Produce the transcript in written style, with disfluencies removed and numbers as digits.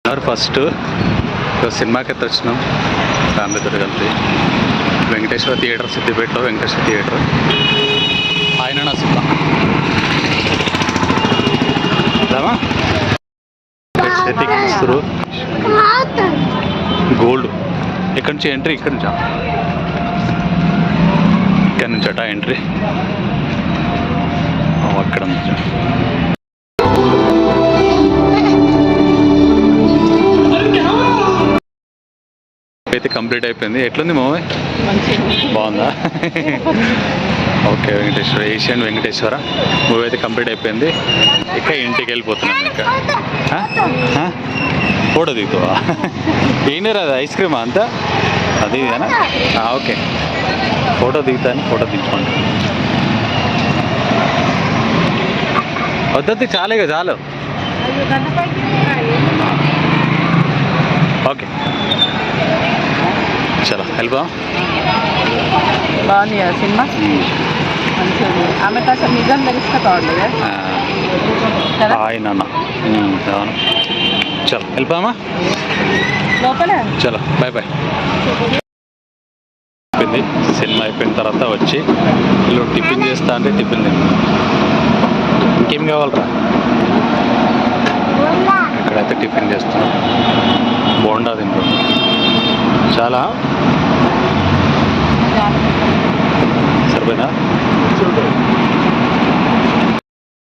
First సినిమాకి అయితే వచ్చినాం ఫ్యామిలీతో కలిసి. వెంకటేశ్వర థియేటర్, సిద్దిపేటలో వెంకటేశ్వర థియేటర్. ఆయన నా సినిమా రామా ఇస్తారు. గోల్డ్ ఎక్కడి నుంచి ఎంట్రీ? ఇక్కడి నుంచా? ఇక్కడి నుంచి అట ఎంట్రీ. అక్కడ నుంచి అయితే కంప్లీట్ అయిపోయింది. ఎట్లుంది మూవీ? బాగుందా? Okay, Venkateswara Asian Venkateswara movie అయితే కంప్లీట్ అయిపోయింది. ఇక ఇంటికి వెళ్ళిపోతున్నాను. ఇంకా ఫోటో దిగుతావా? ఏం రాదు, ఐస్ క్రీమా అంతా? అది ఇదేనా? ఓకే, ఫోటో దిగుతాను. ఫోటో దించుకోండి. వద్దది చాలే కదా, చాలు. ఓకే చలో వెళ్ళిపోదాం. బాగుంది కదా సినిమా, మంచిగా. ఆమెకు అసలు నిజం తెలిస్తే బాగుంది కదా. ఆయన అవును. చలో వెళ్ళిపోమా లోపలే. చలో బాయ్ బాయ్. అయిపోయింది సినిమా. అయిపోయిన తర్వాత వచ్చి వీళ్ళు టిఫిన్ చేస్తా అంటే టిఫిన్ తింటాం. ఇంకేం కావాలరా? ఇక్కడైతే టిఫిన్ చేస్తున్నాం. బోండా తింటాం. చాలా సరిపోయిందా?